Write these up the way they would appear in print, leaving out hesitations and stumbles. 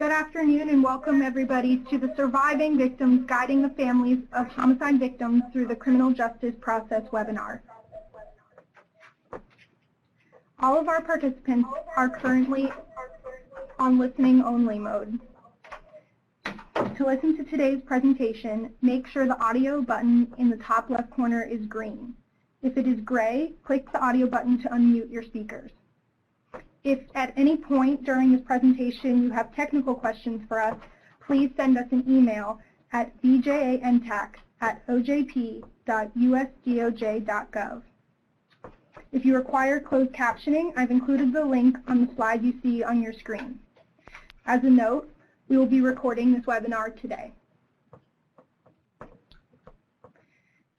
Good afternoon and welcome everybody to the Surviving Victims Guiding the Families of Homicide Victims Through the Criminal Justice Process webinar. All of our participants are currently on listening only mode. To listen to today's presentation, make sure the audio button in the top left corner is green. If it is gray, click the audio button to unmute your speakers. If at any point during this presentation you have technical questions for us, please send us an email at bjantac@ojp.usdoj.gov. If you require closed captioning, I've included the link on the slide you see on your screen. As a note, we will be recording this webinar today.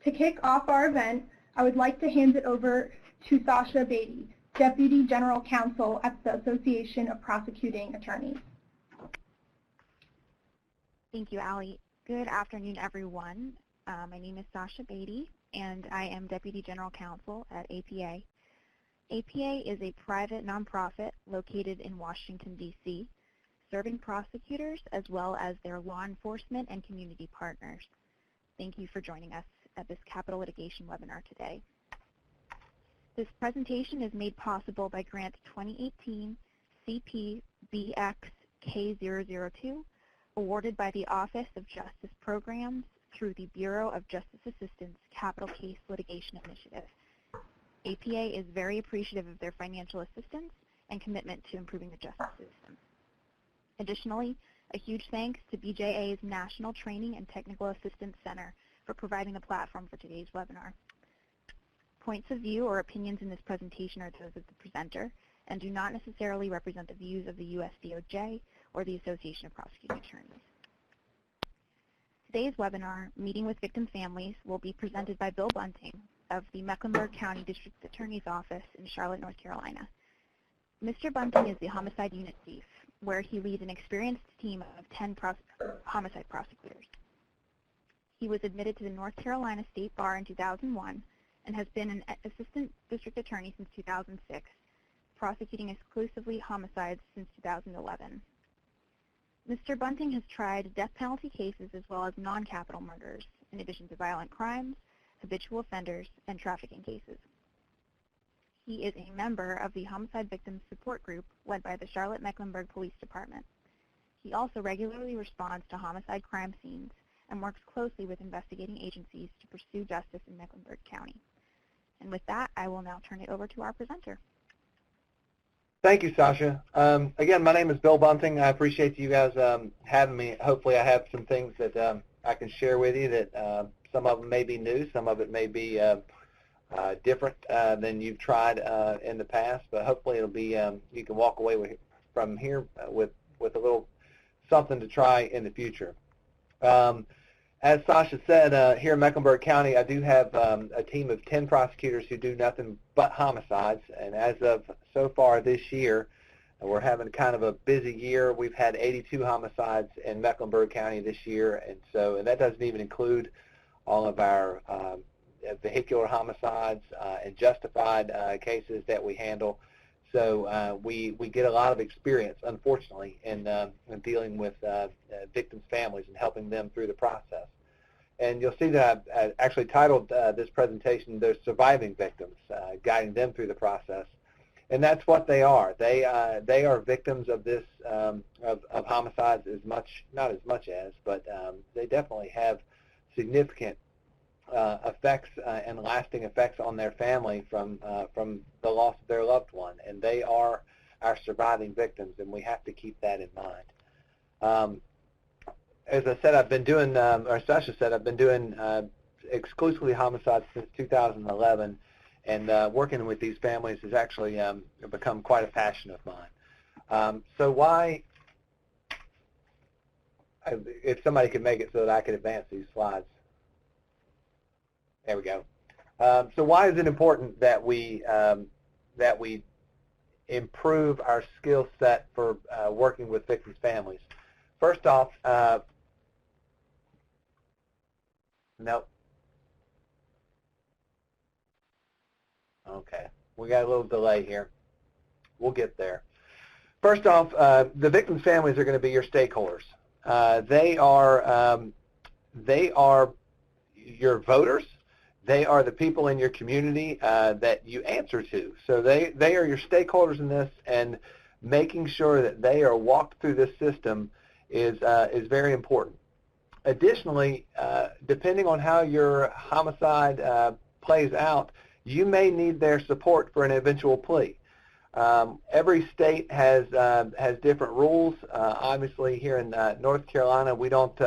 To kick off our event, I would like to hand it over to Sasha Beatty, Deputy General Counsel at the Association of Prosecuting Attorneys. Thank you, Allie. Good afternoon, everyone. My name is Sasha Beatty, and I am Deputy General Counsel at APA. APA is a private nonprofit located in Washington, D.C., serving prosecutors as well as their law enforcement and community partners. Thank you for joining us at this capital litigation webinar today. This presentation is made possible by Grant 2018 CP-BX-K002, awarded by the Office of Justice Programs through the Bureau of Justice Assistance Capital Case Litigation Initiative. APA is very appreciative of their financial assistance and commitment to improving the justice system. Additionally, a huge thanks to BJA's National Training and Technical Assistance Center for providing the platform for today's webinar. Points of view or opinions in this presentation are those of the presenter and do not necessarily represent the views of the USDOJ or the Association of Prosecuting Attorneys. Today's webinar, Meeting with Victim Families, will be presented by Bill Bunting of the Mecklenburg County District Attorney's Office in Charlotte, North Carolina. Mr. Bunting is the Homicide Unit Chief, where he leads an experienced team of 10 homicide prosecutors. He was admitted to the North Carolina State Bar in 2001 and has been an assistant district attorney since 2006, prosecuting exclusively homicides since 2011. Mr. Bunting has tried death penalty cases as well as non-capital murders, in addition to violent crimes, habitual offenders, and trafficking cases. He is a member of the Homicide Victims Support Group led by the Charlotte Mecklenburg Police Department. He also regularly responds to homicide crime scenes and works closely with investigating agencies to pursue justice in Mecklenburg County. And with that, I will now turn it over to our presenter. Thank you, Sasha. Again, my name is Bill Bunting. I appreciate you guys having me. Hopefully I have some things that I can share with you that some of them may be new, some of it may be different than you've tried in the past, but hopefully it'll be, you can walk away from here with a little something to try in the future. As Sasha said, here in Mecklenburg County, I do have a team of 10 prosecutors who do nothing but homicides, and as of so far this year, we're having kind of a busy year. We've had 82 homicides in Mecklenburg County this year, and that doesn't even include all of our vehicular homicides and justified cases that we handle. So we get a lot of experience, unfortunately, in dealing with victims' families and helping them through the process. And you'll see that I've actually titled this presentation, "They're Surviving Victims," guiding them through the process. And that's what they are. They are victims of this, of homicides not as much as, but they definitely have significant effects and lasting effects on their family from the loss of their loved one, and they are our surviving victims, and we have to keep that in mind. As I said, I've been doing, or Sasha said, I've been doing exclusively homicides since 2011, and working with these families has actually become quite a passion of mine. So why, if somebody could make it so that I could advance these slides. There we go. So why is it important that we improve our skill set for working with victims' families? First off, nope. Okay, we got a little delay here. We'll get there. First off, the victims' families are going to be your stakeholders. They are your voters. They are the people in your community that you answer to. So they are your stakeholders in this, and making sure that they are walked through this system is very important. Additionally, depending on how your homicide plays out, you may need their support for an eventual plea. Every state has different rules. Obviously, here in North Carolina, we don't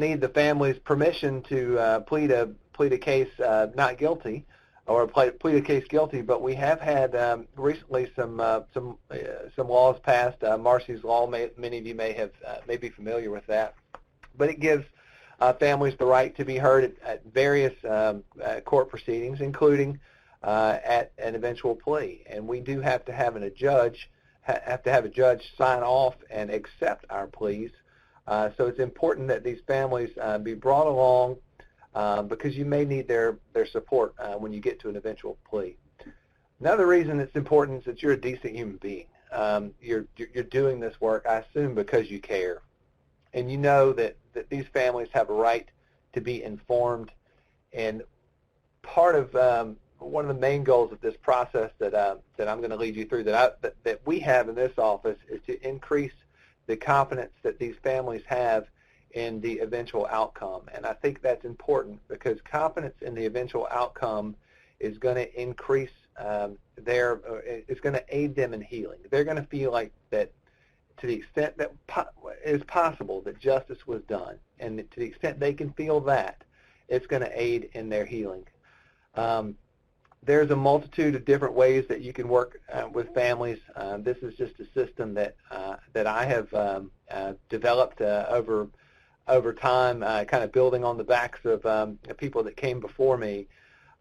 need the family's permission to plead a case not guilty, or plead a case guilty. But we have had recently some laws passed. Marcy's Law. Many of you may be familiar with that, but it gives families the right to be heard at various court proceedings, including at an eventual plea. And we do have to have a judge sign off and accept our pleas. So it's important that these families be brought along because you may need their support when you get to an eventual plea. Another reason it's important is that you're a decent human being. You're doing this work, I assume, because you care, and you know that these families have a right to be informed. And part of one of the main goals of this process that I'm going to lead you through that we have in this office is to increase the confidence that these families have in the eventual outcome. And I think that's important because confidence in the eventual outcome is going to increase it's going to aid them in healing. They're going to feel like that to the extent that is possible that justice was done, and to the extent they can feel that, it's going to aid in their healing. There's a multitude of different ways that you can work with families. This is just a system that I have developed over time, kind of building on the backs of people that came before me.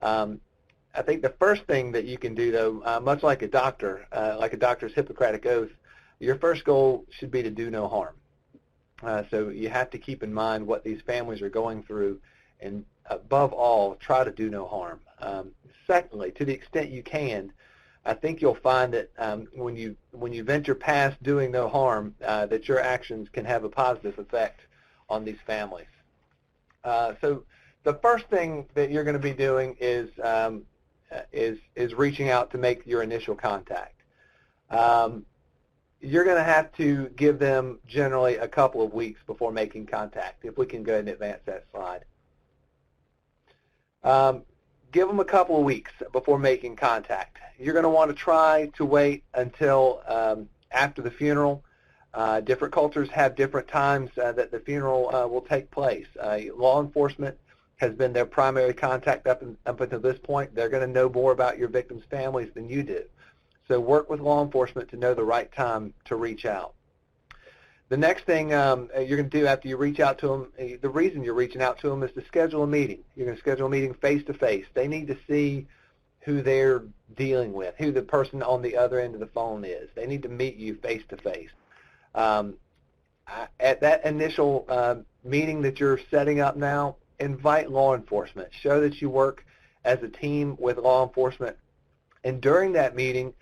I think the first thing that you can do, though, much like a doctor's Hippocratic Oath, your first goal should be to do no harm. So you have to keep in mind what these families are going through, and above all, try to do no harm. Secondly, to the extent you can, I think you'll find that when you venture past doing no harm, that your actions can have a positive effect on these families. So the first thing that you're going to be doing is reaching out to make your initial contact. You're going to have to give them generally a couple of weeks before making contact. If we can go ahead and advance that slide. Give them a couple of weeks before making contact. You're going to want to try to wait until after the funeral. Different cultures have different times that the funeral will take place. Law enforcement has been their primary contact up until this point. They're going to know more about your victims' families than you do. So work with law enforcement to know the right time to reach out. The next thing you're going to do after you reach out to them, the reason you're reaching out to them is to schedule a meeting. You're going to schedule a meeting face-to-face. They need to see who they're dealing with, who the person on the other end of the phone is. They need to meet you face-to-face. At that initial meeting that you're setting up now, invite law enforcement. Show that you work as a team with law enforcement. And during that meeting,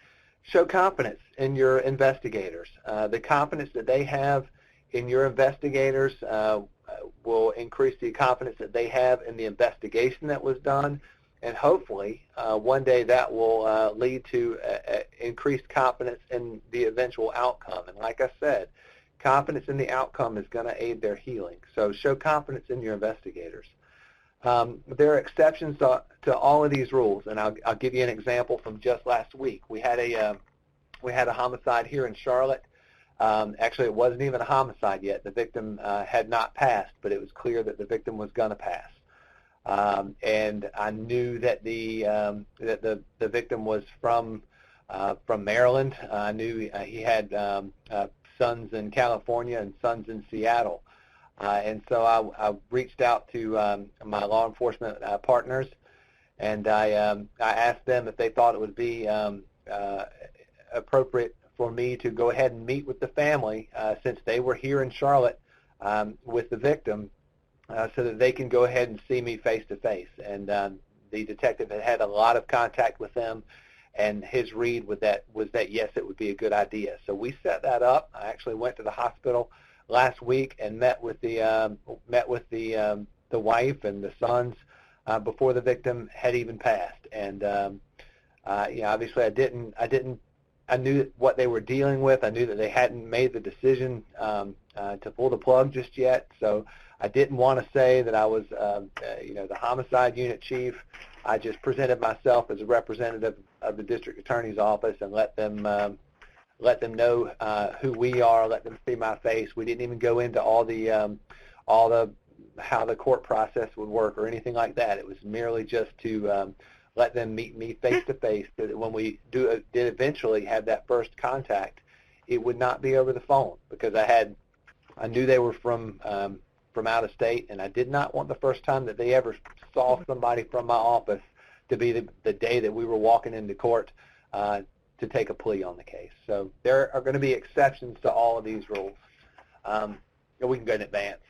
show confidence in your investigators. The confidence that they have in your investigators will increase the confidence that they have in the investigation that was done, and hopefully one day that will lead to increased confidence in the eventual outcome. And like I said, confidence in the outcome is going to aid their healing. So show confidence in your investigators. There are exceptions to all of these rules, and I'll give you an example from just last week. We had a homicide here in Charlotte. Actually, it wasn't even a homicide yet. The victim had not passed, but it was clear that the victim was going to pass. And I knew that the victim was from Maryland. I knew he had sons in California and sons in Seattle. And so I reached out to my law enforcement partners, and I asked them if they thought it would be appropriate for me to go ahead and meet with the family since they were here in Charlotte with the victim so that they can go ahead and see me face-to-face. And the detective had a lot of contact with them, and his read was that yes, it would be a good idea. So we set that up. I actually went to the hospital last week and met with the wife and the sons before the victim had even passed. And obviously I knew what they were dealing with. I knew that they hadn't made the decision to pull the plug just yet. So I didn't want to say that I was the homicide unit chief. I just presented myself as a representative of the district attorney's office and let them know who we are, let them see my face. We didn't even go into all the how the court process would work or anything like that. It was merely just to let them meet me face to face, so that when we did eventually have that first contact, it would not be over the phone, because I knew they were from out of state, and I did not want the first time that they ever saw somebody from my office to be the day that we were walking into court to take a plea on the case. So there are going to be exceptions to all of these rules. We can go in advance.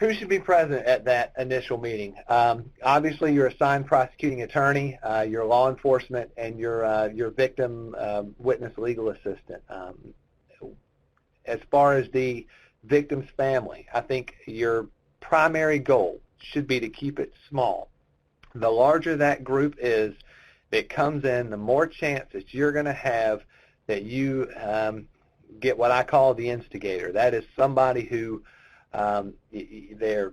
Who should be present at that initial meeting? Obviously, your assigned prosecuting attorney, your law enforcement, and your victim witness legal assistant. As far as the victim's family, I think your primary goal should be to keep it small. The larger that group is that comes in, the more chances you're going to have that you get what I call the instigator. That is somebody who they're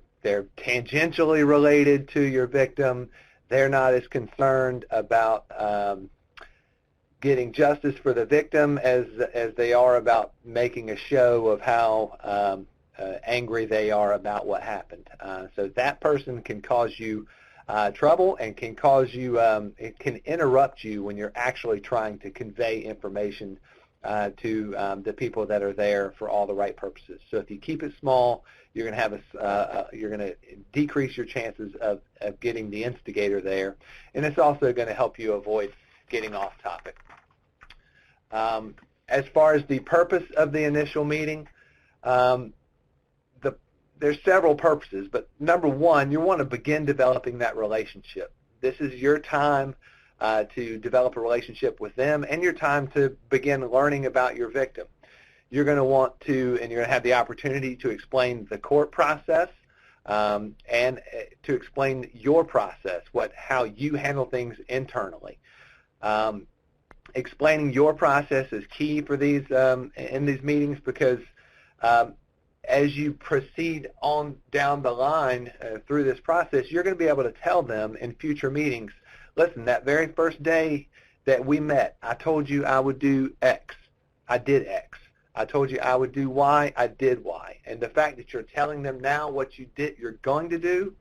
tangentially related to your victim. They're not as concerned about getting justice for the victim as they are about making a show of how angry they are about what happened. So that person can cause you trouble and can cause you, it can interrupt you when you're actually trying to convey information to the people that are there for all the right purposes. So if you keep it small, you're going to have you're going to decrease your chances of getting the instigator there, and it's also going to help you avoid getting off topic. As far as the purpose of the initial meeting, there's several purposes, but number one, you want to begin developing that relationship. This is your time to develop a relationship with them, and your time to begin learning about your victim. You're going to want to, and you're going to have the opportunity to explain the court process and to explain your process, how you handle things internally. Explaining your process is key for these in these meetings, because as you proceed on down the line through this process, you're going to be able to tell them in future meetings, listen, that very first day that we met, I told you I would do X. I did X. I told you I would do Y. I did Y. And the fact that you're telling them now what you did, you're going to do,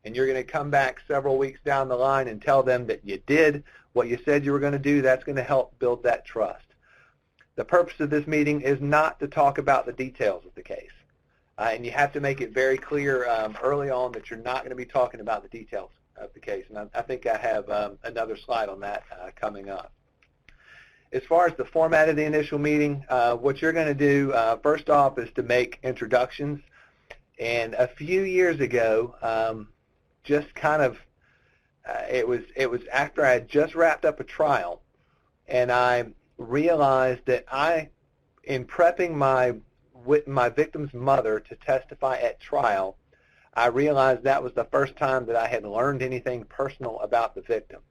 and you're going to come back several weeks down the line and tell them that you did what you said you were going to do, that's going to help build that trust. The purpose of this meeting is not to talk about the details of the case. And you have to make it very clear early on that you're not going to be talking about the details of the case. And I think I have another slide on that coming up. As far as the format of the initial meeting, what you're going to do first off is to make introductions. And a few years ago, just kind of, it was after I had just wrapped up a trial, and I realized that in prepping my victim's mother to testify at trial, I realized that was the first time that I had learned anything personal about the victim.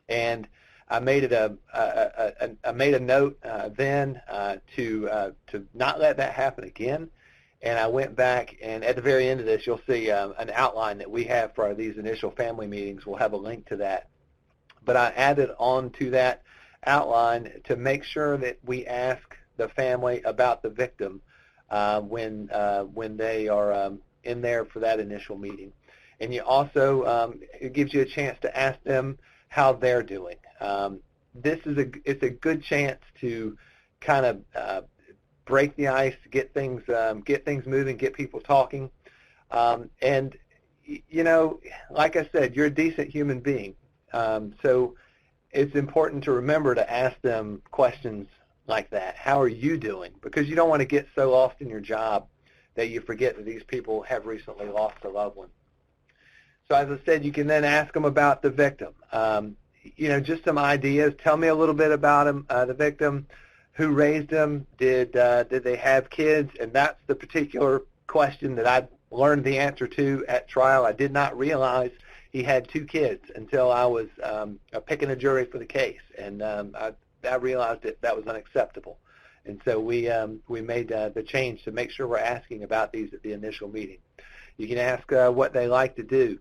And I made it I made a note then to not let that happen again. And I went back, and at the very end of this, you'll see an outline that we have for these initial family meetings. We'll have a link to that. But I added on to that outline to make sure that we ask the family about the victim when they are in there for that initial meeting. And you also, it gives you a chance to ask them how they're doing. It's a good chance to kind of break the ice, get things moving, get people talking. And, you know, like I said, you're a decent human being. So it's important to remember to ask them questions like that. How are you doing? Because you don't want to get so lost in your job that you forget that these people have recently lost a loved one. So as I said, you can then ask them about the victim. Just some ideas. Tell me a little bit about him, the victim, who raised him, did they have kids? And that's the particular question that I learned the answer to at trial. I did not realize he had 2 kids until I was picking a jury for the case, and I realized that was unacceptable. And so we made the change to make sure we're asking about these at the initial meeting. You can ask what they like to do.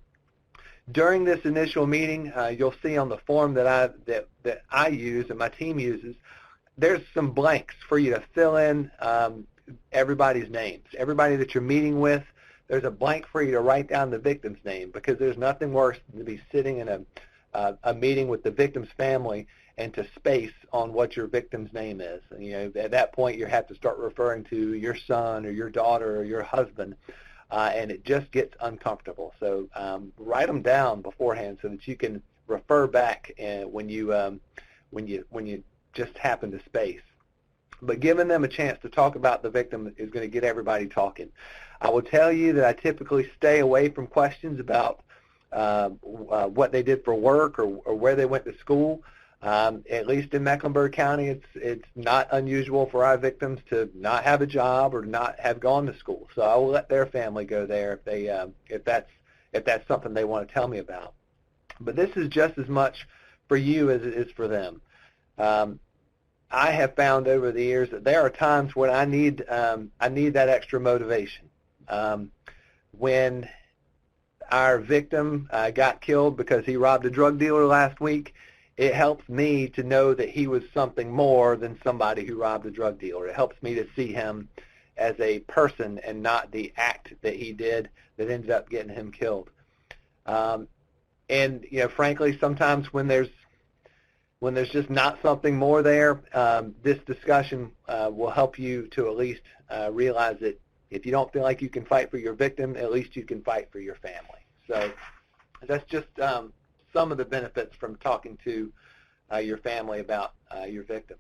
During this initial meeting, you'll see on the form that I use and my team uses, there's some blanks for you to fill in everybody's names. Everybody that you're meeting with, there's a blank for you to write down the victim's name, because there's nothing worse than to be sitting in a meeting with the victim's family and to space on what your victim's name is. And, at that point, you have to start referring to your son or your daughter or your husband. And it just gets uncomfortable. So write them down beforehand so that you can refer back when you just happen to space. But giving them a chance to talk about the victim is going to get everybody talking. I will tell you that I typically stay away from questions about what they did for work or where they went to school. At least in Mecklenburg County, it's not unusual for our victims to not have a job or not have gone to school. So I will let their family go there if that's something they want to tell me about. But this is just as much for you as it is for them. I have found over the years that there are times when I need that extra motivation. When our victim got killed because he robbed a drug dealer last week, it helps me to know that he was something more than somebody who robbed a drug dealer. It helps me to see him as a person and not the act that he did that ended up getting him killed. And frankly, sometimes when there's just not something more there, this discussion will help you to at least realize that if you don't feel like you can fight for your victim, at least you can fight for your family. So that's just some of the benefits from talking to your family about your victim.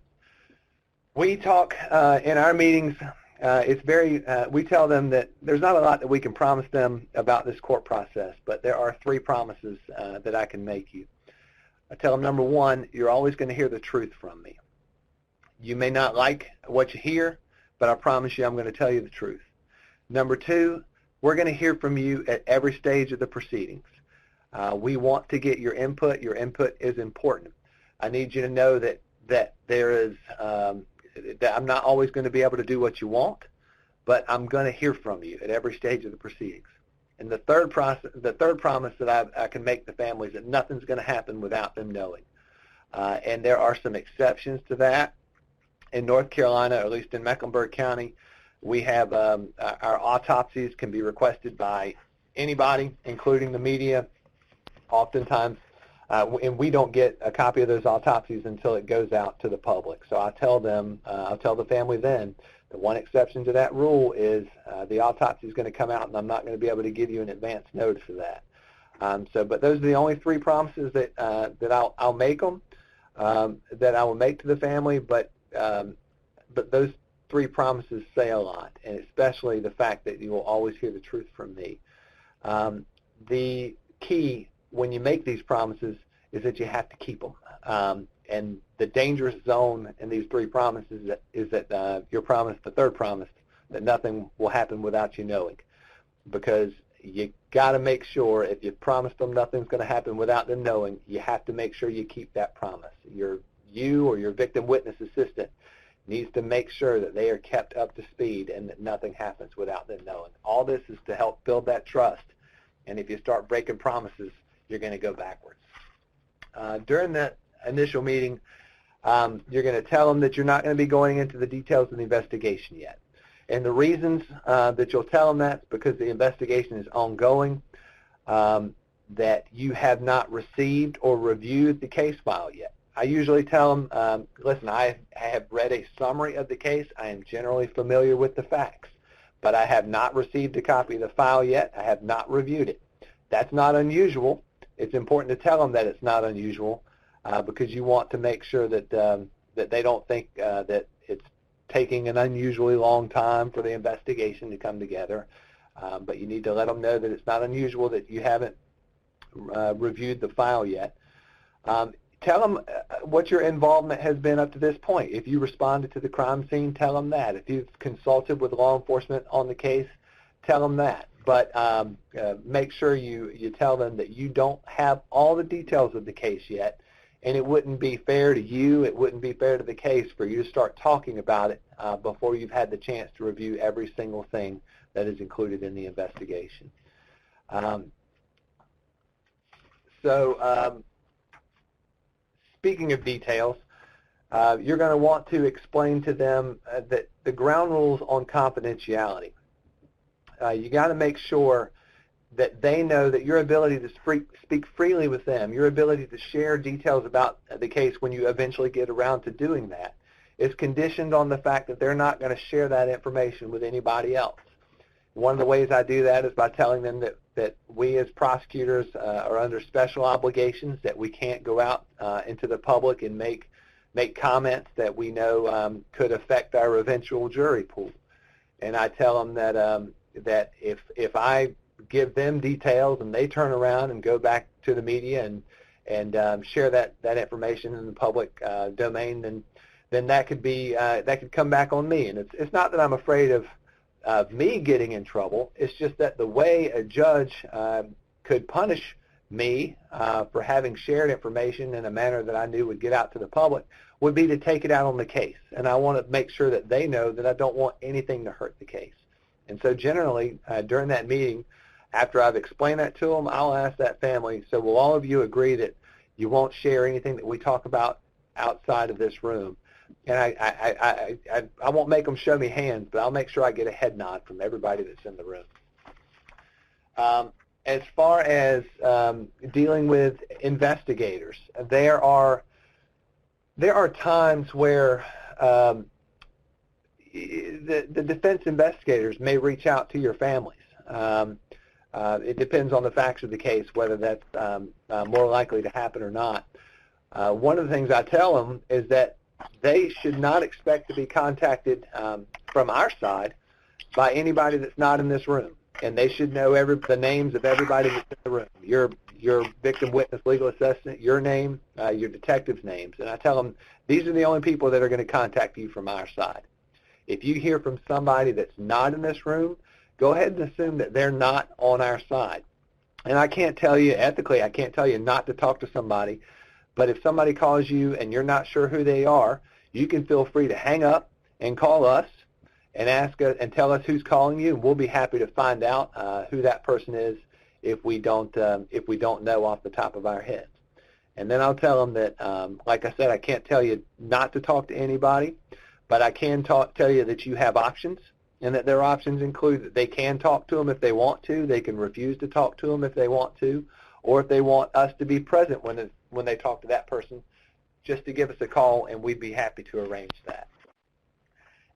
We talk in our meetings, we tell them that there's not a lot that we can promise them about this court process, but there are 3 promises that I can make you. I tell them, number 1, you're always going to hear the truth from me. You may not like what you hear, but I promise you I'm going to tell you the truth. Number 2, we're going to hear from you at every stage of the proceedings. We want to get your input. Your input is important. I need you to know that there is that I'm not always going to be able to do what you want, but I'm going to hear from you at every stage of the proceedings. And the third promise that I can make the family is that nothing's going to happen without them knowing. And there are some exceptions to that. In North Carolina, or at least in Mecklenburg County, we have our autopsies can be requested by anybody, including the media. Oftentimes, and we don't get a copy of those autopsies until it goes out to the public. So I'll tell the family then, the one exception to that rule is the autopsy is going to come out, and I'm not going to be able to give you an advance notice of that. But those are the only 3 promises that I'll make them, that I will make to the family. But those 3 promises say a lot, and especially the fact that you will always hear the truth from me. The key when you make these promises is that you have to keep them. And the dangerous zone in these 3 promises is that your promise, the third promise, that nothing will happen without you knowing. Because you got to make sure, if you promised them nothing's going to happen without them knowing, you have to make sure you keep that promise. You or your victim witness assistant needs to make sure that they are kept up to speed and that nothing happens without them knowing. All this is to help build that trust. And if you start breaking promises, you're going to go backwards. During that initial meeting, you're going to tell them that you're not going to be going into the details of the investigation yet. And the reasons that you'll tell them that is because the investigation is ongoing, that you have not received or reviewed the case file yet. I usually tell them, listen, I have read a summary of the case. I am generally familiar with the facts, but I have not received a copy of the file yet. I have not reviewed it. That's not unusual. It's important to tell them that it's not unusual because you want to make sure that that they don't think that it's taking an unusually long time for the investigation to come together. But you need to let them know that it's not unusual, that you haven't reviewed the file yet. Tell them what your involvement has been up to this point. If you responded to the crime scene, tell them that. If you've consulted with law enforcement on the case, tell them that. But make sure you tell them that you don't have all the details of the case yet, and it wouldn't be fair to you, it wouldn't be fair to the case for you to start talking about it before you've had the chance to review every single thing that is included in the investigation. Speaking of details, you're going to want to explain to them that the ground rules on confidentiality. You got to make sure that they know that your ability to speak freely with them, your ability to share details about the case when you eventually get around to doing that, is conditioned on the fact that they're not going to share that information with anybody else. One of the ways I do that is by telling them that we as prosecutors are under special obligations, that we can't go out into the public and make comments that we know could affect our eventual jury pool. And I tell them that if I give them details and they turn around and go back to the media and share that information in the public domain, then that could come back on me. And it's not that I'm afraid of me getting in trouble. It's just that the way a judge could punish me for having shared information in a manner that I knew would get out to the public would be to take it out on the case. And I want to make sure that they know that I don't want anything to hurt the case. And so generally, during that meeting, after I've explained that to them, I'll ask that family, so will all of you agree that you won't share anything that we talk about outside of this room? And I won't make them show me hands, but I'll make sure I get a head nod from everybody that's in the room. As far as dealing with investigators, there are times where the defense investigators may reach out to your families. It depends on the facts of the case whether that's more likely to happen or not. One of the things I tell them is that they should not expect to be contacted from our side by anybody that's not in this room. And they should know the names of everybody that's in the room. Your victim witness legal assessment, your name, your detective's names. And I tell them, these are the only people that are going to contact you from our side. If you hear from somebody that's not in this room, go ahead and assume that they're not on our side. And I can't tell you, ethically, I can't tell you not to talk to somebody, but if somebody calls you and you're not sure who they are, you can feel free to hang up and call us and ask us and tell us who's calling you, and we'll be happy to find out who that person is if we don't know off the top of our heads. And then I'll tell them that, like I said, I can't tell you not to talk to anybody, but I can tell you that you have options, and that their options include that they can talk to them if they want to, they can refuse to talk to them if they want to, or if they want us to be present when they talk to that person, just to give us a call, and we'd be happy to arrange that.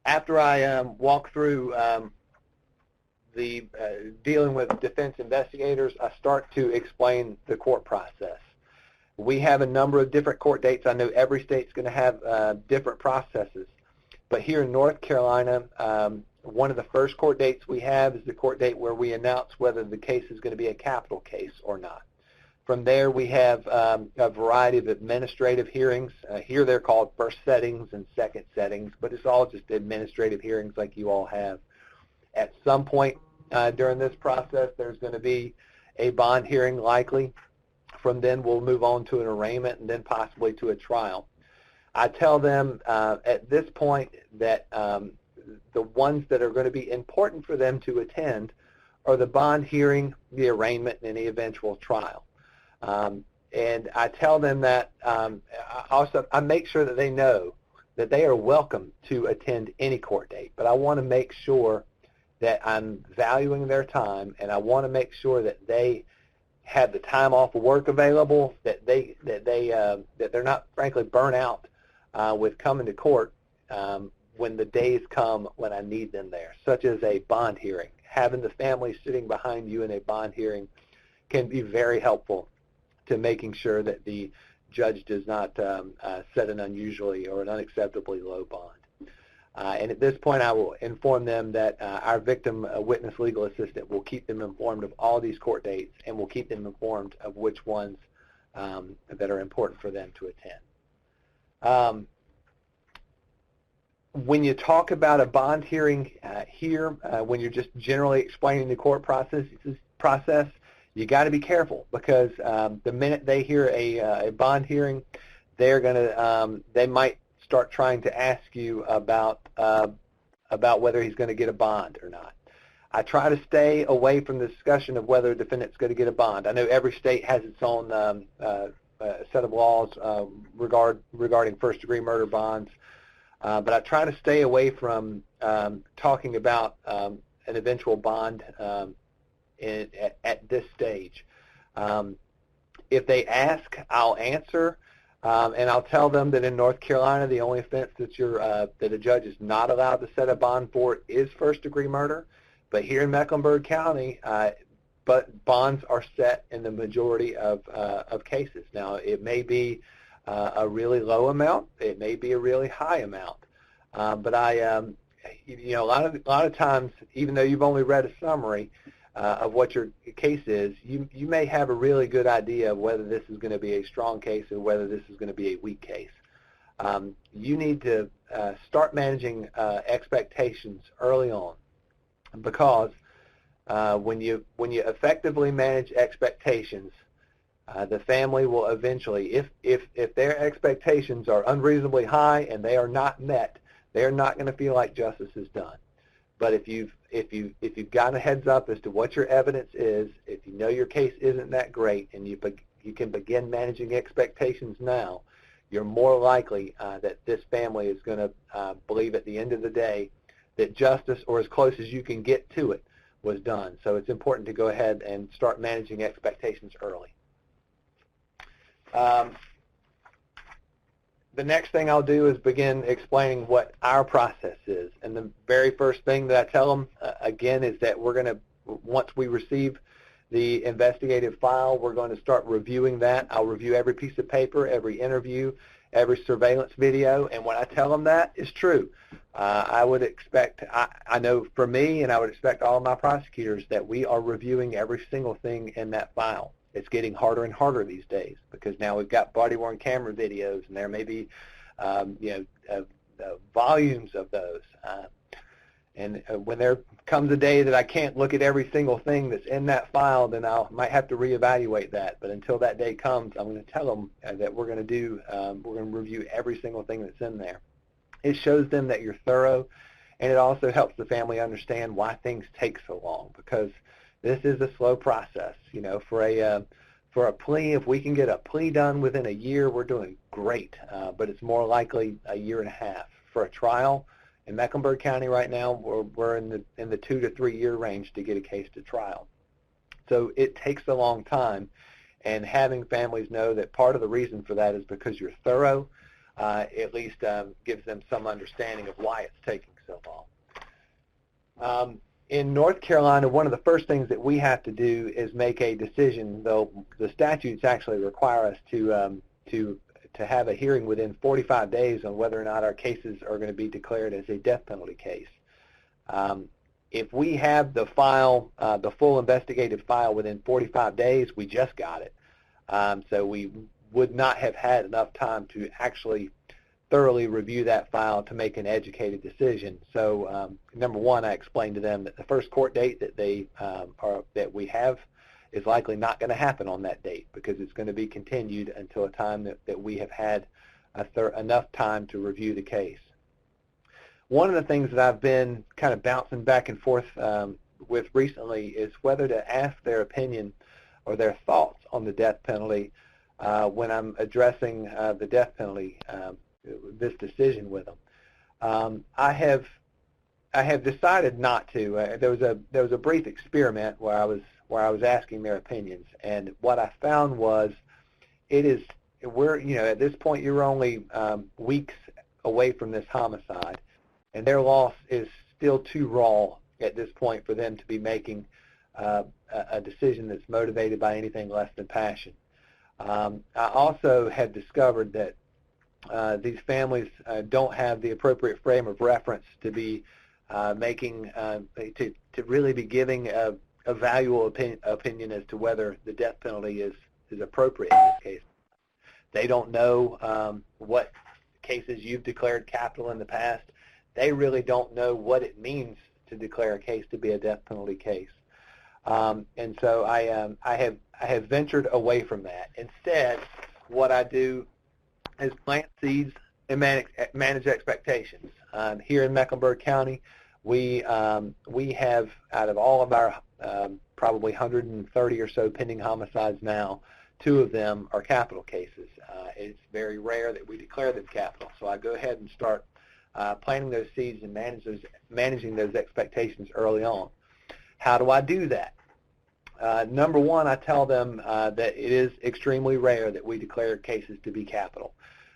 After I walk through the dealing with defense investigators, I start to explain the court process. We have a number of different court dates. I know every state's going to have different processes. But here in North Carolina, one of the first court dates we have is the court date where we announce whether the case is going to be a capital case or not. From there, we have a variety of administrative hearings. Here they're called first settings and second settings, but it's all just administrative hearings like you all have. At some point during this process, there's going to be a bond hearing likely. From then, we'll move on to an arraignment and then possibly to a trial. I tell them at this point that the ones that are going to be important for them to attend are the bond hearing, the arraignment, and any eventual trial. And I tell them that I make sure that they know that they are welcome to attend any court date, but I want to make sure that I'm valuing their time, and I want to make sure that they have the time off of work available, that they're not frankly burnt out with coming to court when the days come when I need them there, such as a bond hearing. Having the family sitting behind you in a bond hearing can be very helpful to making sure that the judge does not set an unusually or an unacceptably low bond. And at this point, I will inform them that our victim witness legal assistant will keep them informed of all these court dates and will keep them informed of which ones that are important for them to attend. When you talk about a bond hearing here, when you're just generally explaining the court process, you got to be careful, because the minute they hear a bond hearing, they might start trying to ask you about whether he's going to get a bond or not. I try to stay away from the discussion of whether a defendant's going to get a bond. I know every state has its own set of laws regarding first-degree murder bonds, but I try to stay away from talking about an eventual bond at this stage. If they ask, I'll answer. And I'll tell them that in North Carolina, the only offense that a judge is not allowed to set a bond for is first-degree murder. But here in Mecklenburg County, but bonds are set in the majority of cases. Now, it may be a really low amount, it may be a really high amount. But a lot of times, even though you've only read a summary of what your case is, you may have a really good idea of whether this is going to be a strong case or whether this is going to be a weak case. You need to start managing expectations early on, because when you effectively manage expectations, the family will eventually, if their expectations are unreasonably high and they are not met, they are not going to feel like justice is done. But if you've got a heads up as to what your evidence is, if you know your case isn't that great, and you can begin managing expectations now, you're more likely that this family is going to believe at the end of the day that justice, or as close as you can get to it, was done. So it's important to go ahead and start managing expectations early. The next thing I'll do is begin explaining what our process is. And the very first thing that I tell them, again, is that we're going to, once we receive the investigative file, we're going to start reviewing that. I'll review every piece of paper, every interview, every surveillance video, and when I tell them that is true. I would expect, I know for me, and I would expect all of my prosecutors, that we are reviewing every single thing in that file. It's getting harder and harder these days, because now we've got body-worn camera videos, and there may be volumes of those. And when there comes a day that I can't look at every single thing that's in that file, then I might have to reevaluate that. But until that day comes, I'm going to tell them that we're going to review every single thing that's in there. It shows them that you're thorough, and it also helps the family understand why things take so long, because this is a slow process. You know, for a plea, if we can get a plea done within a year, we're doing great. But it's more likely a year and a half. For a trial, in Mecklenburg County right now, we're in the 2 to 3 year range to get a case to trial. So it takes a long time, and having families know that part of the reason for that is because you're thorough, at least gives them some understanding of why it's taking so long. In North Carolina, one of the first things that we have to do is make a decision, though the statutes actually require us to have a hearing within 45 days on whether or not our cases are going to be declared as a death penalty case. If we have the file, the full investigative file within 45 days, we just got it. So we would not have had enough time to actually thoroughly review that file to make an educated decision. So number one, I explained to them that the first court date that we have is likely not going to happen on that date, because it's going to be continued until a time that we have had enough time to review the case. One of the things that I've been kind of bouncing back and forth with recently is whether to ask their opinion or their thoughts on the death penalty when I'm addressing the death penalty, this decision with them. I have decided not to. There was a brief experiment where I was asking their opinions, and what I found was at this point you're only weeks away from this homicide, and their loss is still too raw at this point for them to be making a decision that's motivated by anything less than passion. I also have discovered that these families don't have the appropriate frame of reference to be making, to really be giving a valuable opinion as to whether the death penalty is appropriate in this case. They don't know what cases you've declared capital in the past. They really don't know what it means to declare a case to be a death penalty case. And so I have ventured away from that. Instead, what I do is plant seeds and manage expectations. Here in Mecklenburg County, we have, out of all of our probably 130 or so pending homicides now, 2 of them are capital cases. It's very rare that we declare them capital, so I go ahead and start planting those seeds and managing those expectations early on. How do I do that? Number one, I tell them that it is extremely rare that we declare cases to be capital,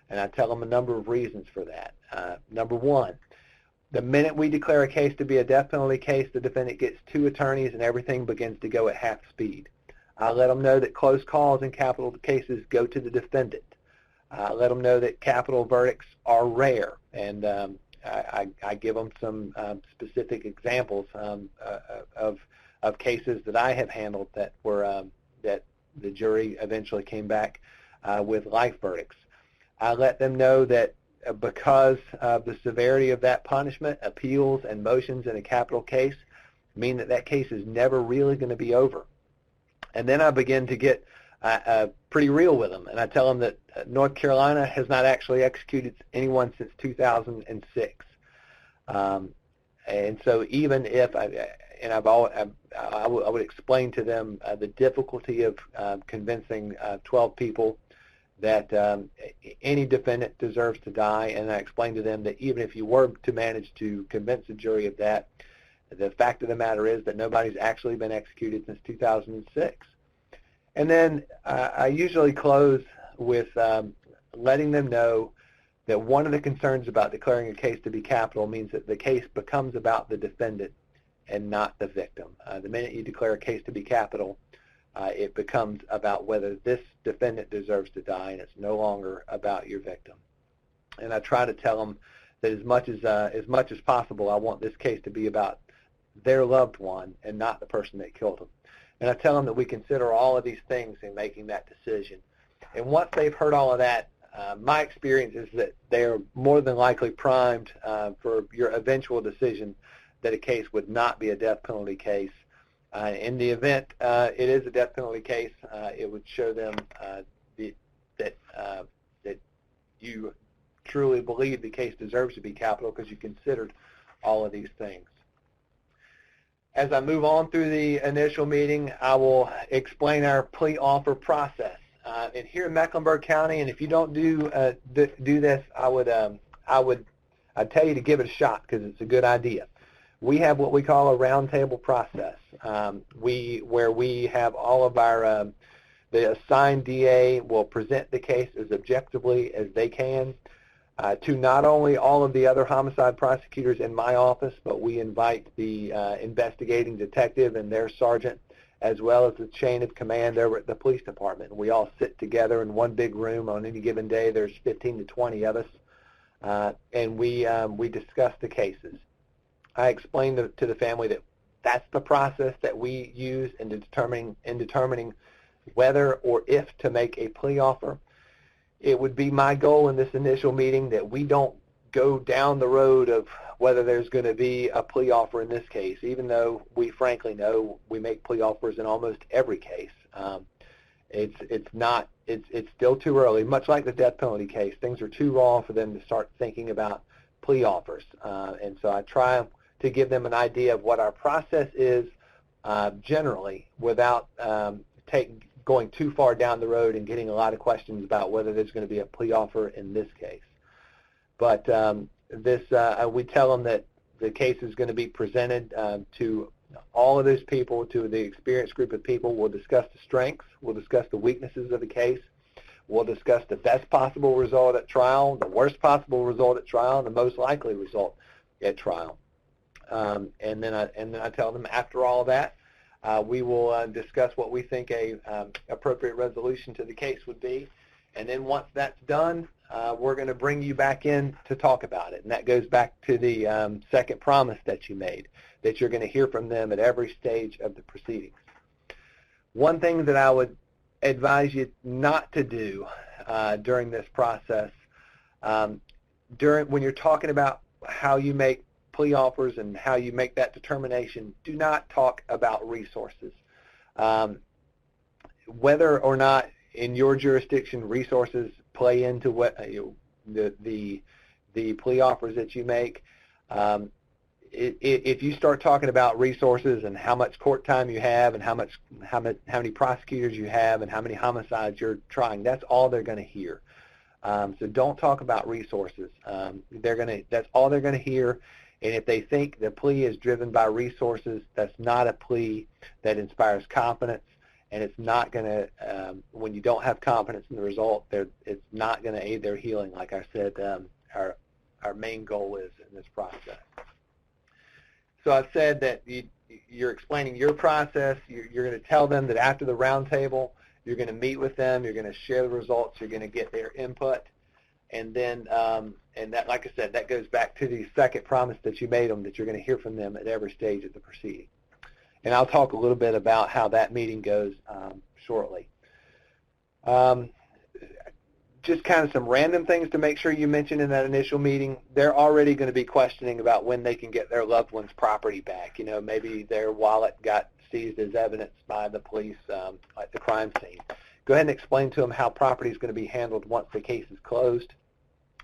and I tell them a number of reasons for that. Number one, the minute we declare a case to be a death penalty case, the defendant gets 2 attorneys and everything begins to go at half speed. I let them know that close calls in capital cases go to the defendant. I let them know that capital verdicts are rare, and I give them some specific examples of cases that I have handled that were that the jury eventually came back with life verdicts. I let them know that because of the severity of that punishment, appeals and motions in a capital case mean that that case is never really going to be over. And then I begin to get pretty real with them, and I tell them that North Carolina has not actually executed anyone since 2006. And so even if I would explain to them the difficulty of convincing 12 people that any defendant deserves to die, and I explained to them that even if you were to manage to convince a jury of that, the fact of the matter is that nobody's actually been executed since 2006. And then I usually close with letting them know that one of the concerns about declaring a case to be capital means that the case becomes about the defendant and not the victim. The minute you declare a case to be capital, it becomes about whether this defendant deserves to die, and it's no longer about your victim. And I try to tell them that as much as possible, I want this case to be about their loved one and not the person that killed them. And I tell them that we consider all of these things in making that decision. And once they've heard all of that, my experience is that they're more than likely primed for your eventual decision that a case would not be a death penalty case. In the event it is a death penalty case, it would show them that you truly believe the case deserves to be capital because you considered all of these things. As I move on through the initial meeting, I will explain our plea offer process. And here in Mecklenburg County, and if you don't do this, I'd tell you to give it a shot because it's a good idea. We have what we call a roundtable process, where we have all of our the assigned DA will present the case as objectively as they can to not only all of the other homicide prosecutors in my office, but we invite the investigating detective and their sergeant, as well as the chain of command over at the police department. We all sit together in one big room on any given day. There's 15 to 20 of us, and we discuss the cases. I explained to the family that that's the process that we use in determining whether or if to make a plea offer. It would be my goal in this initial meeting that we don't go down the road of whether there's going to be a plea offer in this case, even though we frankly know we make plea offers in almost every case. It's still too early. Much like the death penalty case, things are too raw for them to start thinking about plea offers. And so I try to give them an idea of what our process is generally without going too far down the road and getting a lot of questions about whether there's going to be a plea offer in this case. But we tell them that the case is going to be presented to all of those people, to the experienced group of people. We'll discuss the strengths. We'll discuss the weaknesses of the case. We'll discuss the best possible result at trial, the worst possible result at trial, and the most likely result at trial. And then I tell them after all of that, we will discuss what we think a appropriate resolution to the case would be. And then once that's done, we're going to bring you back in to talk about it. And that goes back to the second promise that you made, that you're going to hear from them at every stage of the proceedings. One thing that I would advise you not to do during this process, when you're talking about how you make plea offers and how you make that determination, do not talk about resources. Whether or not in your jurisdiction resources play into what the plea offers that you make, if you start talking about resources and how much court time you have and how many prosecutors you have and how many homicides you're trying, that's all they're going to hear. So don't talk about resources. That's all they're going to hear. And if they think the plea is driven by resources, that's not a plea that inspires confidence. And it's not going to, when you don't have confidence in the result, it's not going to aid their healing. Like I said, our main goal is in this process. So I've said that you're explaining your process. You're going to tell them that after the roundtable, you're going to meet with them. You're going to share the results. You're going to get their input. And then, and that, like I said, that goes back to the second promise that you made them, that you're going to hear from them at every stage of the proceeding. And I'll talk a little bit about how that meeting goes shortly. Just kind of some random things to make sure you mention in that initial meeting. They're already going to be questioning about when they can get their loved one's property back. You know, maybe their wallet got seized as evidence by the police at the crime scene. Go ahead and explain to them how property is going to be handled once the case is closed.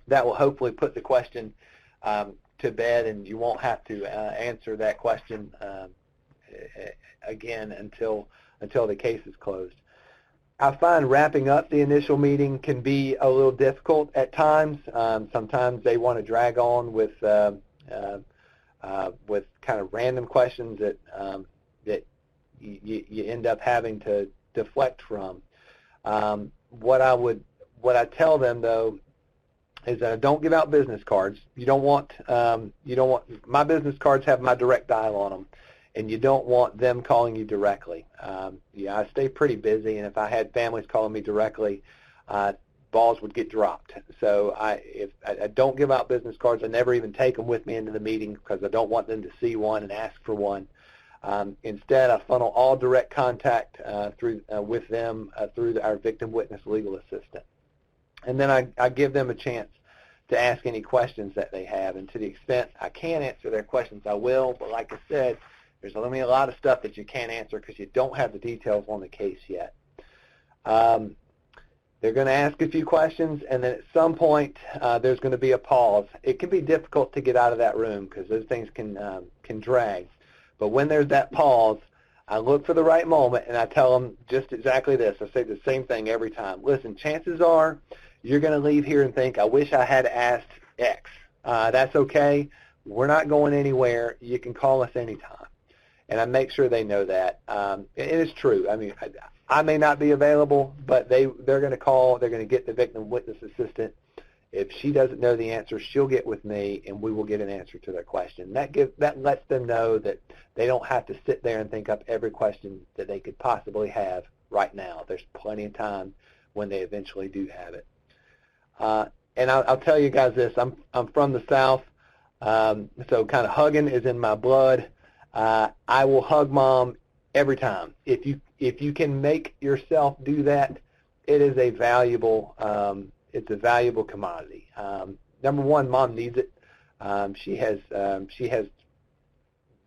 That will hopefully put the question to bed, and you won't have to answer that question again until the case is closed. I find wrapping up the initial meeting can be a little difficult at times. Sometimes they want to drag on with kind of random questions that you end up having to deflect from. What I tell them though is that I don't give out business cards. You don't want my business cards have my direct dial on them, and you don't want them calling you directly. Yeah, I stay pretty busy, and if I had families calling me directly, balls would get dropped. So if I don't give out business cards, I never even take them with me into the meeting because I don't want them to see one and ask for one. Instead, I funnel all direct contact with them through our victim witness legal assistant. And then I give them a chance to ask any questions that they have. And to the extent I can answer their questions, I will. But like I said, there's going to be a lot of stuff that you can't answer because you don't have the details on the case yet. They're going to ask a few questions, and then at some point there's going to be a pause. It can be difficult to get out of that room because those things can drag. But when there's that pause, I look for the right moment, and I tell them just exactly this. I say the same thing every time. Listen, chances are you're going to leave here and think, I wish I had asked X. That's okay. We're not going anywhere. You can call us anytime. And I make sure they know that. It is true. I mean, I may not be available, but they're going to call. They're going to get the victim witness assistant. If she doesn't know the answer, she'll get with me, and we will get an answer to their question. That lets them know that they don't have to sit there and think up every question that they could possibly have right now. There's plenty of time when they eventually do have it. And I'll tell you guys this. I'm from the South, so kind of hugging is in my blood. I will hug mom every time. If you can make yourself do that, it is a valuable commodity. Number one, mom needs it.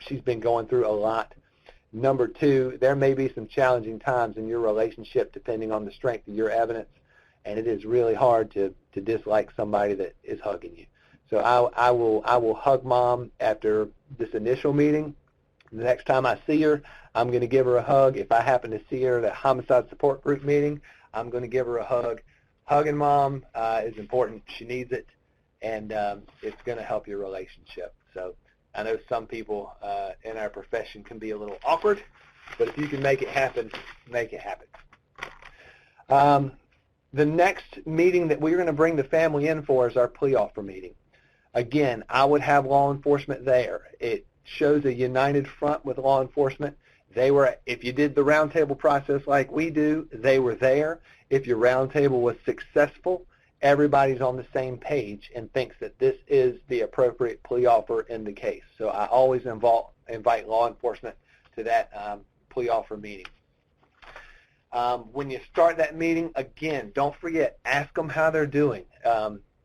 She's been going through a lot. Number two, there may be some challenging times in your relationship depending on the strength of your evidence, and it is really hard to dislike somebody that is hugging you. So I will hug mom after this initial meeting. The next time I see her, I'm going to give her a hug. If I happen to see her at a homicide support group meeting, I'm going to give her a hug. Hugging mom is important. She needs it, and it's going to help your relationship. So I know some people in our profession can be a little awkward, but if you can make it happen, make it happen. The next meeting that we're going to bring the family in for is our plea offer meeting. Again, I would have law enforcement there. It shows a united front with law enforcement. If you did the roundtable process like we do, they were there. If your roundtable was successful everybody's on the same page and thinks that this is the appropriate plea offer in the case. So I always invite law enforcement to that plea offer meeting. When you start that meeting, again, don't forget, ask them how they're doing.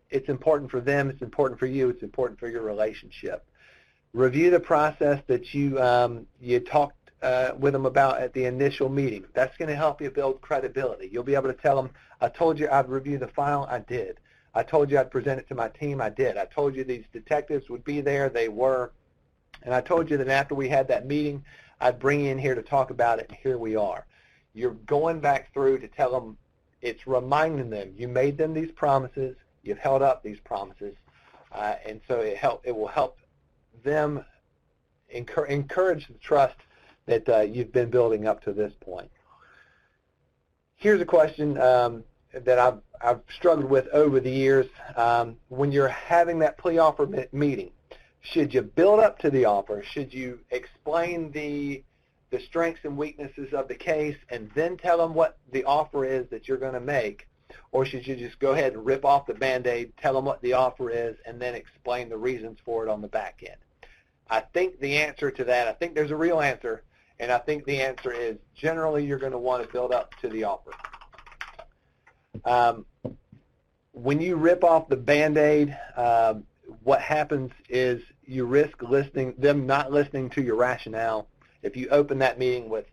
It's important for them, it's important for you, it's important for your relationship. Review the process that you talked with them about at the initial meeting. That's going to help you build credibility. You'll be able to tell them, I told you I'd review the file, I did. I told you I'd present it to my team, I did. I told you these detectives would be there, they were. And I told you that after we had that meeting, I'd bring you in here to talk about it, and here we are. You're going back through to tell them, it's reminding them, you made them these promises, you've held up these promises, and so it will help them encourage the trust that you've been building up to this point. Here's a question that I've struggled with over the years. When you're having that plea offer meeting, should you build up to the offer? Should you explain the strengths and weaknesses of the case and then tell them what the offer is that you're going to make? Or should you just go ahead and rip off the Band-Aid, tell them what the offer is, and then explain the reasons for it on the back end? I think the answer to that, I think there's a real answer, and I think the answer is generally you're going to want to build up to the offer. When you rip off the Band-Aid, what happens is you risk them not listening to your rationale. If you open that meeting with,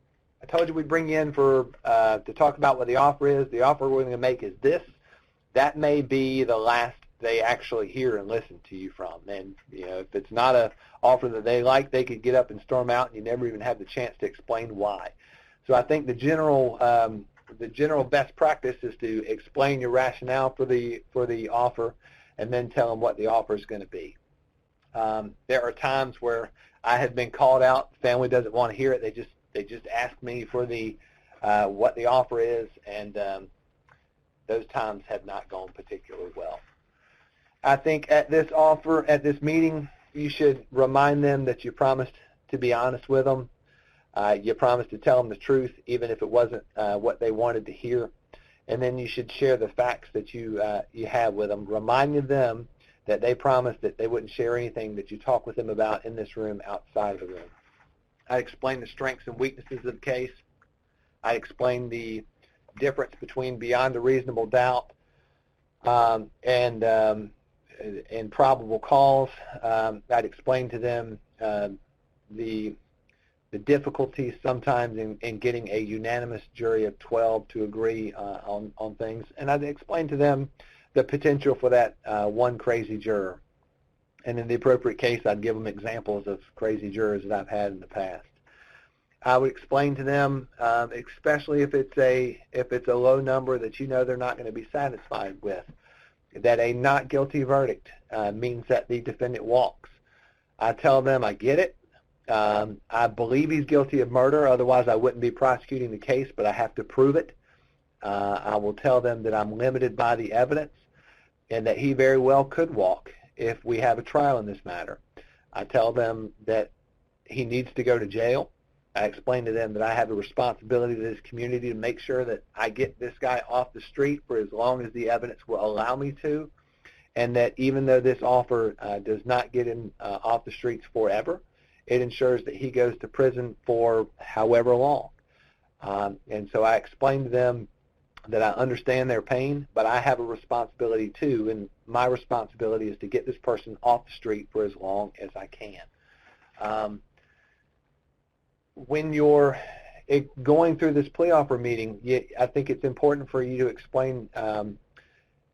I told you we'd bring you in to talk about what the offer is. The offer we're going to make is this. That may be the last they actually hear and listen to you from. And if it's not an offer that they like, they could get up and storm out, and you never even have the chance to explain why. So I think the general best practice is to explain your rationale for the offer, and then tell them what the offer is going to be. There are times where I have been called out. The family doesn't want to hear it. They just ask me for what the offer is, and those times have not gone particularly well. I think at this meeting, you should remind them that you promised to be honest with them. You promised to tell them the truth, even if it wasn't what they wanted to hear. And then you should share the facts that you have with them, reminding them that they promised that they wouldn't share anything that you talk with them about in this room outside of the room. I explain the strengths and weaknesses of the case. I explain the difference between beyond a reasonable doubt and probable cause. I'd explain to them the difficulties sometimes in getting a unanimous jury of 12 to agree on things. And I'd explain to them the potential for that one crazy juror. And in the appropriate case, I'd give them examples of crazy jurors that I've had in the past. I would explain to them, especially if it's a low number that they're not going to be satisfied with, that a not guilty verdict means that the defendant walks. I tell them I get it. I believe he's guilty of murder, otherwise I wouldn't be prosecuting the case, but I have to prove it. I will tell them that I'm limited by the evidence and that he very well could walk if we have a trial in this matter. I tell them that he needs to go to jail. I explain to them that I have a responsibility to this community to make sure that I get this guy off the street for as long as the evidence will allow me to, and that even though this offer does not get him off the streets forever, it ensures that he goes to prison for however long. And so I explain to them that I understand their pain, but I have a responsibility too, and my responsibility is to get this person off the street for as long as I can. When you're going through this plea offer meeting, I think it's important for you to explain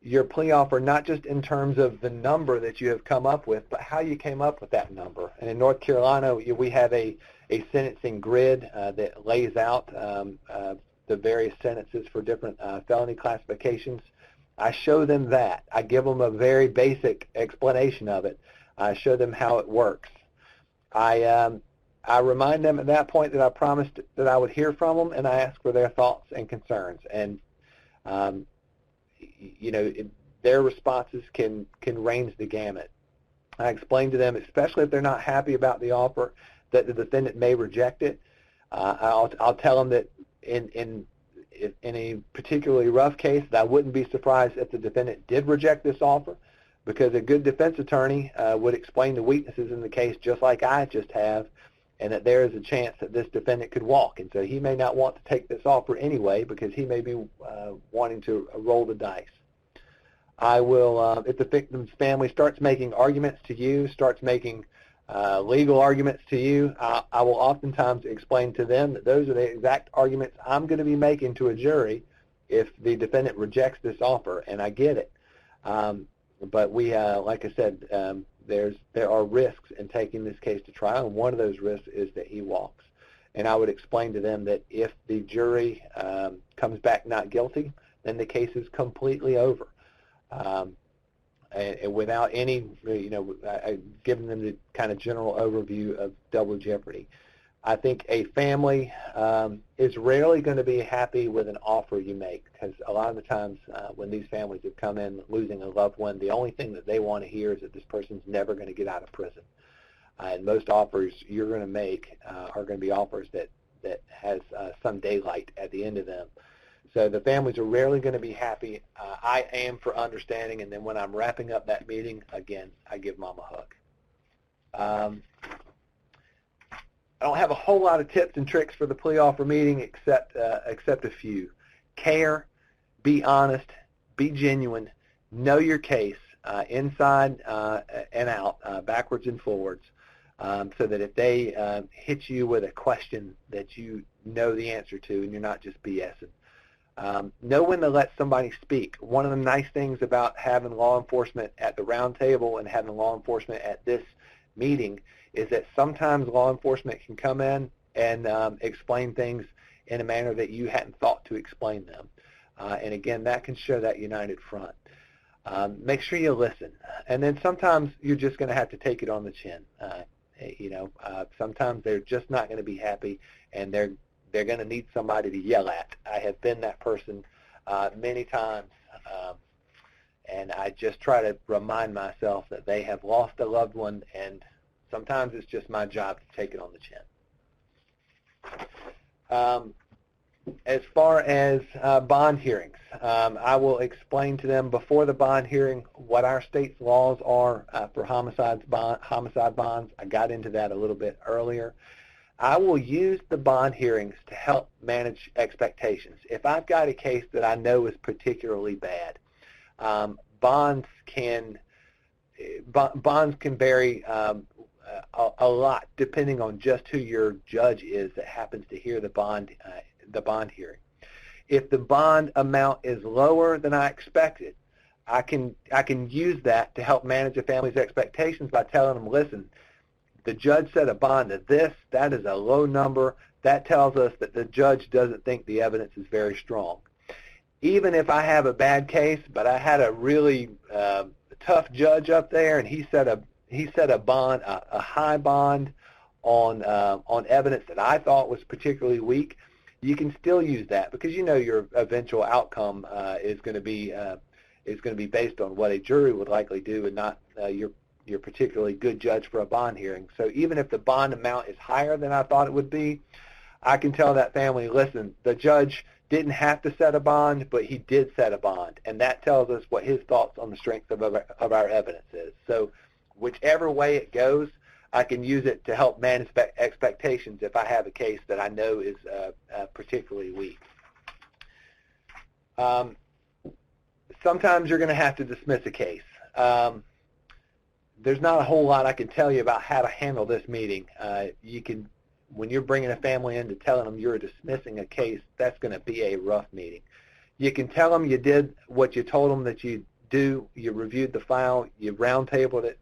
your plea offer, not just in terms of the number that you have come up with, but how you came up with that number. And in North Carolina, we have a sentencing grid that lays out the various sentences for different felony classifications. I show them that. I give them a very basic explanation of it. I show them how it works. I remind them at that point that I promised that I would hear from them, and I ask for their thoughts and concerns. And their responses can range the gamut. I explain to them, especially if they're not happy about the offer, that the defendant may reject it. I'll tell them that in a particularly rough case, that I wouldn't be surprised if the defendant did reject this offer, because a good defense attorney would explain the weaknesses in the case just like I just have, and that there is a chance that this defendant could walk. And so he may not want to take this offer anyway because he may be wanting to roll the dice. I will, if the victim's family starts making arguments to you, starts making legal arguments to you, I will oftentimes explain to them that those are the exact arguments I'm going to be making to a jury if the defendant rejects this offer, and I get it. But we, like I said, there are risks in taking this case to trial, and one of those risks is that he walks. And I would explain to them that if the jury comes back not guilty, then the case is completely over. And without any, giving them the kind of general overview of double jeopardy. I think a family is rarely going to be happy with an offer you make, because a lot of the times when these families have come in losing a loved one, the only thing that they want to hear is that this person's never going to get out of prison. And most offers you're going to make are going to be offers that has some daylight at the end of them. So the families are rarely going to be happy. I am for understanding, and then when I'm wrapping up that meeting, again, I give Mom a hug. I don't have a whole lot of tips and tricks for the plea offer meeting except a few. Care, be honest, be genuine, know your case inside and out, backwards and forwards, so that if they hit you with a question that you know the answer to and you're not just BSing. Know when to let somebody speak. One of the nice things about having law enforcement at the round table and having law enforcement at this meeting is that sometimes law enforcement can come in and explain things in a manner that you hadn't thought to explain them. And again, that can show that united front. Make sure you listen. And then sometimes you're just going to have to take it on the chin. Sometimes they're just not going to be happy, and they're going to need somebody to yell at. I have been that person many times, and I just try to remind myself that they have lost a loved one, and sometimes it's just my job to take it on the chin. As far as bond hearings, I will explain to them before the bond hearing what our state's laws are for homicide bonds. I got into that a little bit earlier. I will use the bond hearings to help manage expectations. If I've got a case that I know is particularly bad, bonds can vary a lot depending on just who your judge is that happens to hear the bond hearing. If the bond amount is lower than I expected, I can use that to help manage a family's expectations by telling them, listen, the judge set a bond of this, that is a low number. That tells us that the judge doesn't think the evidence is very strong. Even if I have a bad case, but I had a really tough judge up there, and he set a bond, a high bond on evidence that I thought was particularly weak, you can still use that because you know your eventual outcome is going to be based on what a jury would likely do, and not your particularly good judge for a bond hearing. So even if the bond amount is higher than I thought it would be, I can tell that family, listen, the judge didn't have to set a bond, but he did set a bond, and that tells us what his thoughts on the strength of our evidence is. So whichever way it goes, I can use it to help manage expectations if I have a case that I know is particularly weak. Sometimes you're going to have to dismiss a case. There's not a whole lot I can tell you about how to handle this meeting. When you're bringing a family in to telling them you're dismissing a case, that's going to be a rough meeting. You can tell them you did what you told them that you do. You reviewed the file. You roundtabled it.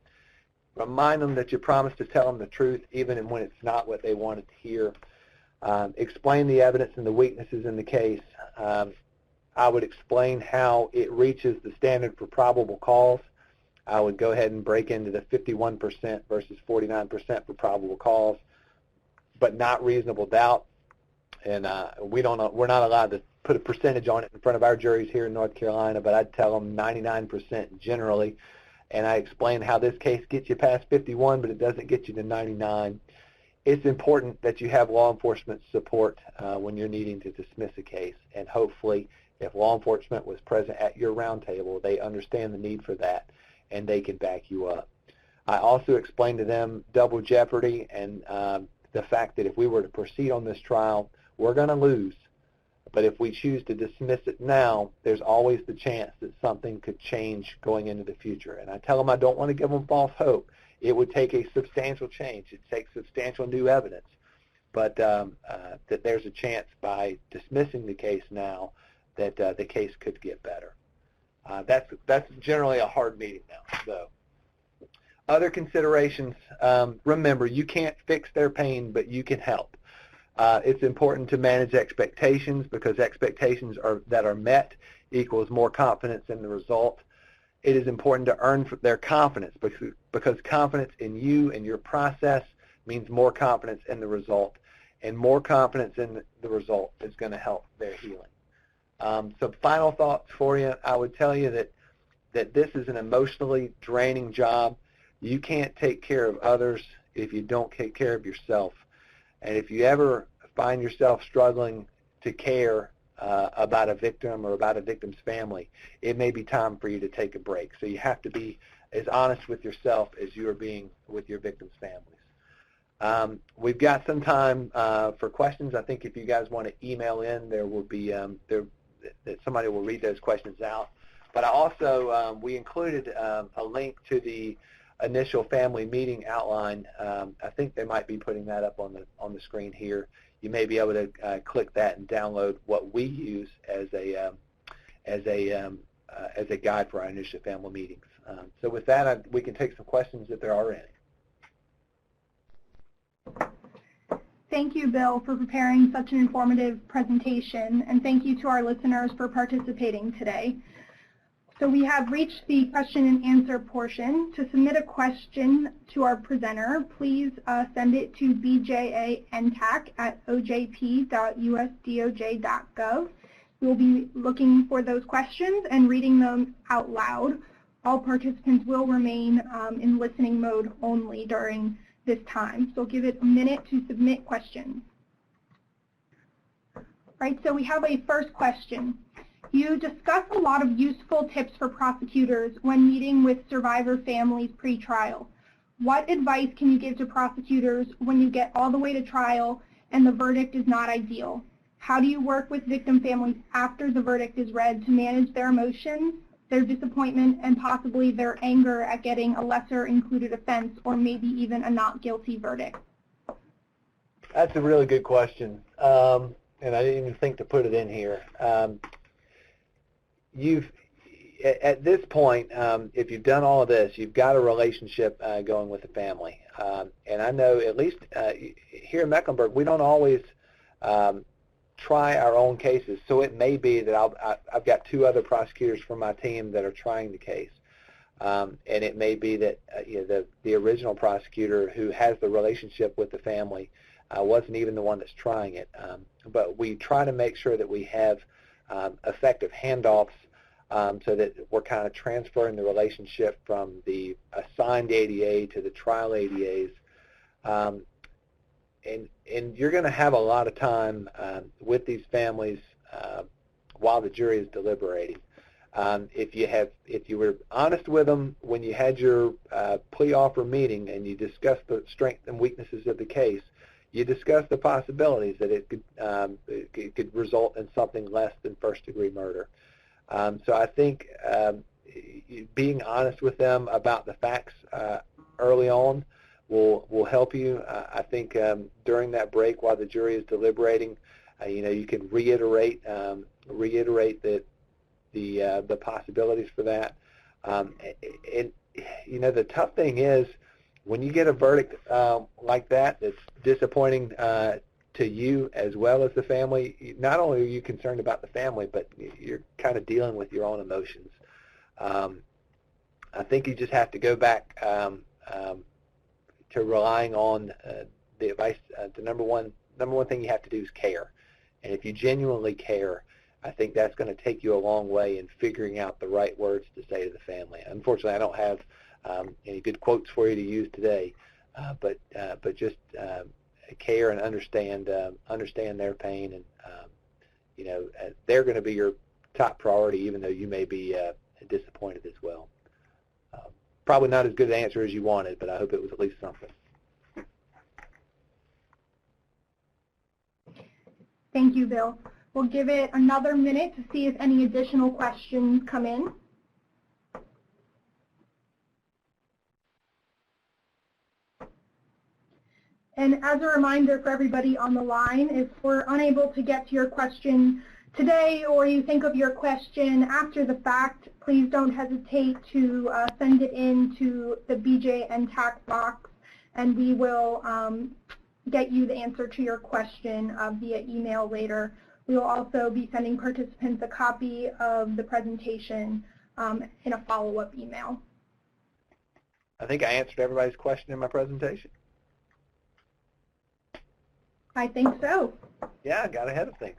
Remind them that you promised to tell them the truth even when it's not what they wanted to hear. Explain the evidence and the weaknesses in the case. I would explain how it reaches the standard for probable cause. I would go ahead and break into the 51% versus 49% for probable cause, but not reasonable doubt. And we're not allowed to put a percentage on it in front of our juries here in North Carolina, but I'd tell them 99% generally. And I explain how this case gets you past 51, but it doesn't get you to 99. it's important that you have law enforcement support when you're needing to dismiss a case, and hopefully if law enforcement was present at your roundtable, they understand the need for that and they can back you up. I also explained to them double jeopardy and the fact that if we were to proceed on this trial, we're going to lose. But if we choose to dismiss it now, there's always the chance that something could change going into the future. And I tell them I don't want to give them false hope. It would take a substantial change. It takes substantial new evidence. But that there's a chance by dismissing the case now that the case could get better. That's generally a hard meeting now. So, other considerations, remember, you can't fix their pain, but you can help. It's important to manage expectations because expectations that are met equals more confidence in the result. It is important to earn their confidence because confidence in you and your process means more confidence in the result, and more confidence in the result is going to help their healing. Some final thoughts for you. I would tell you that this is an emotionally draining job. You can't take care of others if you don't take care of yourself. And if you ever find yourself struggling to care about a victim or about a victim's family, it may be time for you to take a break. So you have to be as honest with yourself as you are being with your victims' families. We've got some time for questions. I think if you guys want to email in, there will be that somebody will read those questions out. But I also we included a link to the initial family meeting outline. I think they might be putting that up on the screen here. You may be able to click that and download what we use as a guide for our initial family meetings. So with that, we can take some questions if there are any. Thank you, Bill, for preparing such an informative presentation, and thank you to our listeners for participating today. So we have reached the question and answer portion. To submit a question to our presenter, please send it to bjantac@ojp.usdoj.gov. We'll be looking for those questions and reading them out loud. All participants will remain in listening mode only during this time. So give it a minute to submit questions. Right, so we have a first question. You discuss a lot of useful tips for prosecutors when meeting with survivor families pre-trial. What advice can you give to prosecutors when you get all the way to trial and the verdict is not ideal? How do you work with victim families after the verdict is read to manage their emotions, their disappointment, and possibly their anger at getting a lesser included offense or maybe even a not guilty verdict? That's a really good question, and I didn't even think to put it in here. At this point, if you've done all of this, you've got a relationship going with the family. And I know, at least here in Mecklenburg, we don't always try our own cases. So it may be that I've got two other prosecutors from my team that are trying the case. And it may be that the original prosecutor who has the relationship with the family wasn't even the one that's trying it. But we try to make sure that we have effective handoffs so that we're kind of transferring the relationship from the assigned ADA to the trial ADAs. And you're going to have a lot of time with these families while the jury is deliberating. If you were honest with them when you had your plea offer meeting and you discussed the strengths and weaknesses of the case, you discussed the possibilities that it could result in something less than first-degree murder. So I think being honest with them about the facts early on will help you. I think during that break while the jury is deliberating, you can reiterate the possibilities for that. And the tough thing is when you get a verdict like that that's disappointing to you as well as the family, not only are you concerned about the family, but you're kind of dealing with your own emotions. I think you just have to go back to relying on the advice. The number one thing you have to do is care. And if you genuinely care, I think that's going to take you a long way in figuring out the right words to say to the family. Unfortunately, I don't have any good quotes for you to use today, but just care and understand their pain, and they're going to be your top priority, even though you may be disappointed as well. Probably not as good an answer as you wanted, but I hope it was at least something. Thank you, Bill. We'll give it another minute to see if any additional questions come in. And as a reminder for everybody on the line, if we're unable to get to your question today, or you think of your question after the fact, please don't hesitate to send it in to the BJ and TAC box, and we will get you the answer to your question via email later. We will also be sending participants a copy of the presentation in a follow-up email. I think I answered everybody's question in my presentation. I think so. Yeah, I got ahead of things.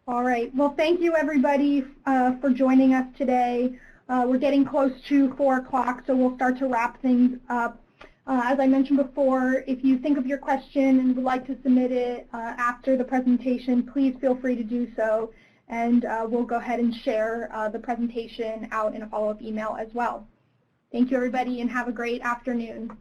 All right. Well, thank you, everybody, for joining us today. We're getting close to 4 o'clock, so we'll start to wrap things up. As I mentioned before, if you think of your question and would like to submit it after the presentation, please feel free to do so, and we'll go ahead and share the presentation out in a follow-up email as well. Thank you, everybody, and have a great afternoon.